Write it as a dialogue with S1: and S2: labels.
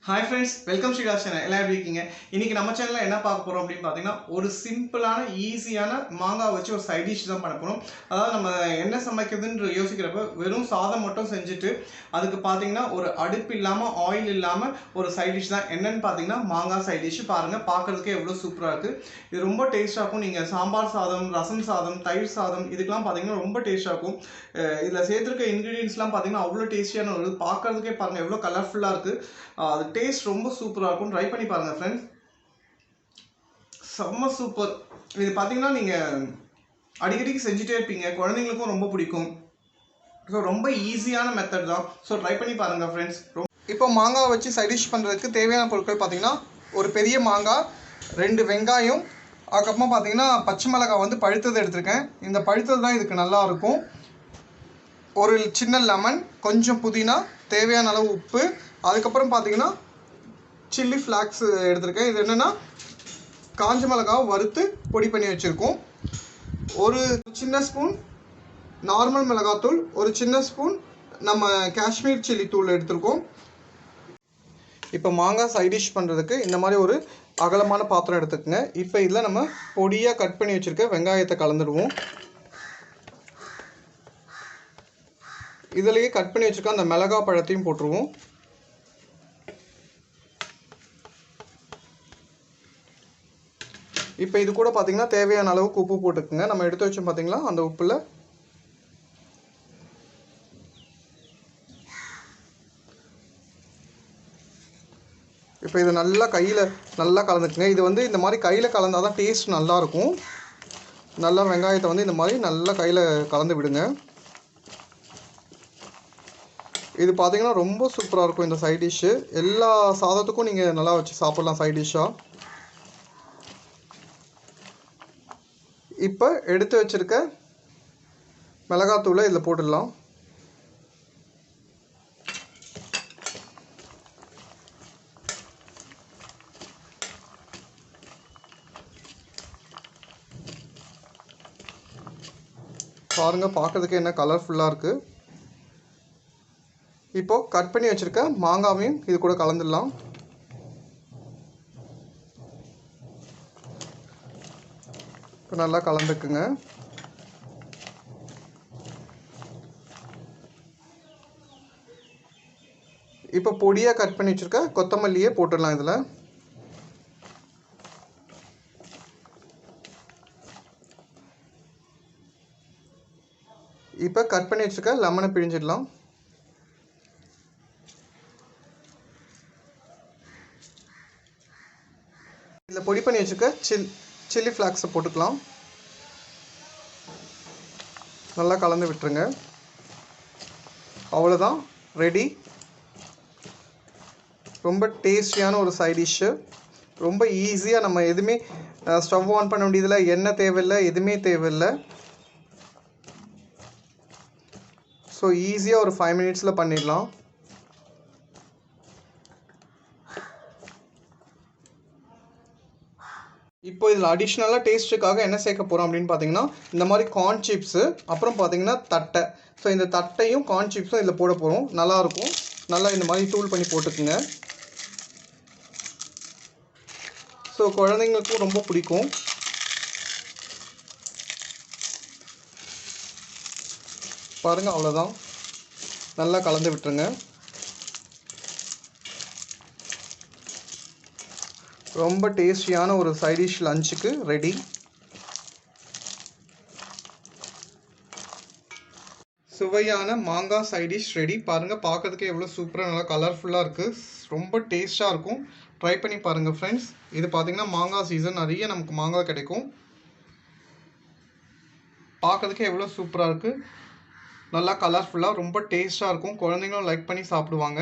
S1: Hi friends, welcome Sriraj channel. எல்லாம் எப்படி இருக்கீங்க? இன்னைக்கு நம்ம சேனலில் என்ன பார்க்க போகிறோம் அப்படின்னு பார்த்தீங்கன்னா, ஒரு சிம்பிளான ஈஸியான மாங்காய் வச்சு ஒரு சைட் டிஷ் தான் பண்ண போகிறோம். அதாவது நம்ம என்ன சமைக்கிறதுன்னு யோசிக்கிறப்ப வெறும் சாதம் மட்டும் செஞ்சுட்டு அதுக்கு பார்த்தீங்கன்னா ஒரு அடுப்பு இல்லாமல் ஆயில் இல்லாமல் ஒரு சைட் டிஷ் தான். என்னன்னு பார்த்தீங்கன்னா மாங்காய் சைட் டிஷ். பாருங்கள், பார்க்குறதுக்கே எவ்வளோ சூப்பராக இருக்குது. இது ரொம்ப டேஸ்ட்டாக இருக்கும். நீங்கள் சாம்பார் சாதம், ரசம் சாதம், தயிர் சாதம் இதுக்கெல்லாம் பார்த்தீங்கன்னா ரொம்ப டேஸ்ட்டாக இருக்கும். இதில் சேர்த்துருக்க இன்க்ரீடியன்ஸ்லாம் பார்த்தீங்கன்னா அவ்வளோ டேஸ்டியான ஒரு பார்க்குறதுக்கே பாருங்கள் எவ்வளோ கலர்ஃபுல்லாக இருக்குது. அது டேஸ்ட் ரொம்ப சூப்பராக இருக்கும். ட்ரை பண்ணி பாருங்கள் ஃப்ரெண்ட்ஸ், செம்ம சூப்பர். இது பார்த்தீங்கன்னா நீங்கள் அடிக்கடிக்கு செஞ்சுட்டே இருப்பீங்க, குழந்தைங்களுக்கும் ரொம்ப பிடிக்கும். ஸோ ரொம்ப ஈஸியான மெத்தட் தான். ஸோ ட்ரை பண்ணி பாருங்கள் ஃப்ரெண்ட்ஸ். இப்போ மாங்காய் வச்சு சைட் டிஷ் பண்ணுறதுக்கு தேவையான பொருட்கள் பார்த்தீங்கன்னா, ஒரு பெரிய மாங்காய், 2 வெங்காயம், அதுக்கப்புறமா பார்த்தீங்கன்னா பச்சை மிளகாய் வந்து பழுத்தது எடுத்திருக்கேன். இந்த பழுத்தது தான் இதுக்கு நல்லாயிருக்கும். ஒரு சின்ன லெமன், கொஞ்சம் புதினா, தேவையான அளவு உப்பு, அதுக்கப்புறம் பார்த்தீங்கன்னா சில்லி ஃப்ளாக்ஸ் எடுத்திருக்கேன். இது என்னென்னா காஞ்ச மிளகாவை வறுத்து பொடி பண்ணி வச்சுருக்கோம். ஒரு சின்ன ஸ்பூன் நார்மல் மிளகாத்தூள், ஒரு சின்ன ஸ்பூன் நம்ம காஷ்மீர் சில்லி தூள் எடுத்திருக்கோம். இப்போ மாங்காய் சைட் டிஷ் பண்ணுறதுக்கு இந்த மாதிரி ஒரு அகலமான பாத்திரம் எடுத்துக்கோங்க. இப்போ இதில் நம்ம பொடியாக கட் பண்ணி வச்சுருக்க வெங்காயத்தை கலந்துடுவோம். இதுலேயே கட் பண்ணி வச்சுருக்க அந்த மிளகாய் பழத்தையும் போட்டுருவோம். இப்போ இது கூட பார்த்தீங்கன்னா தேவையான அளவுக்கு உப்பு போட்டுக்குங்க. நம்ம எடுத்து வச்சோம் பார்த்தீங்களா அந்த உப்பில். இப்போ இது நல்லா கையில் நல்லா கலந்துக்குங்க. இது வந்து இந்த மாதிரி கையில் கலந்தால் தான் டேஸ்ட் நல்லாயிருக்கும். நல்லா வெங்காயத்தை வந்து இந்த மாதிரி நல்லா கையில் கலந்து விடுங்க. இது பார்த்தீங்கன்னா ரொம்ப சூப்பராக இருக்கும் இந்த சைட் டிஷ்ஷு. எல்லா சாதத்துக்கும் நீங்கள் நல்லா வச்சு சாப்பிட்லாம் சைட் டிஷ்ஷாக. இப்போ எடுத்து வச்சுருக்க மிளகாத்தூளை இதில் போட்டுடலாம். பாருங்கள், பார்க்குறதுக்கு என்ன கலர்ஃபுல்லாக இருக்குது. இப்போது கட் பண்ணி வச்சுருக்க மாங்காவையும் இது கூட கலந்துடலாம். இப்போ நல்லா கலந்துக்குங்க. இப்போ பொடியாக கட் பண்ணி வச்சுருக்க கொத்தமல்லியே போட்டுடலாம் இதில். இப்போ கட் பண்ணி வச்சுருக்க லெமனை பிழிஞ்சிடலாம். இதில் பொடி பண்ணி வச்சுருக்க சில்லி ஃப்ளாக்ஸை போட்டுக்கலாம். நல்லா கலந்து விட்டுருங்க. அவ்வளோதான், ரெடி. ரொம்ப டேஸ்டியான ஒரு சைட் டிஷ்ஷு. ரொம்ப ஈஸியாக, நம்ம எதுவுமே ஸ்டவ் ஆன் பண்ண வேண்டியதில்லை, எண்ணெய் தேவையில்லை, எதுவுமே தேவையில்லை. ஸோ ஈஸியாக ஒரு 5 மினிட்ஸில் பண்ணிடலாம். இப்போ இதில் அடிஷ்னலாக டேஸ்ட்டுக்காக என்ன சேர்க்க போகிறோம் அப்படின்னு பார்த்தீங்கன்னா, இந்த மாதிரி கார்ன் சிப்ஸு, அப்புறம் பார்த்தீங்கன்னா தட்டை. ஸோ இந்த தட்டையும் கார்ன் சிப்ஸும் இதில் போட போகிறோம். நல்லாயிருக்கும். நல்லா இந்த மாதிரி தூள் பண்ணி போட்டுக்குங்க. ஸோ குழந்தைங்களுக்கும் ரொம்ப பிடிக்கும். பாருங்கள், அவ்வளோதான். நல்லா கலந்து விட்டுருங்க. ரொம்ப டேஸ்டியான ஒரு சைட் டிஷ் லஞ்சுக்கு ரெடி. சுவையான மாங்காய் சைட் டிஷ் ரெடி. பாருங்கள், பார்க்கறதுக்கு எவ்வளோ சூப்பராக நல்லா கலர்ஃபுல்லாக இருக்குது. ரொம்ப டேஸ்ட்டாக இருக்கும். ட்ரை பண்ணி பாருங்கள் ஃப்ரெண்ட்ஸ். இது பார்த்திங்கன்னா மாங்காய் சீசன், நிறைய நமக்கு மாங்காய் கிடைக்கும். பார்க்கறதுக்கு எவ்வளோ சூப்பராக இருக்குது. நல்லா கலர்ஃபுல்லாக ரொம்ப டேஸ்ட்டாக இருக்கும். குழந்தைங்களும் லைக் பண்ணி சாப்பிடுவாங்க.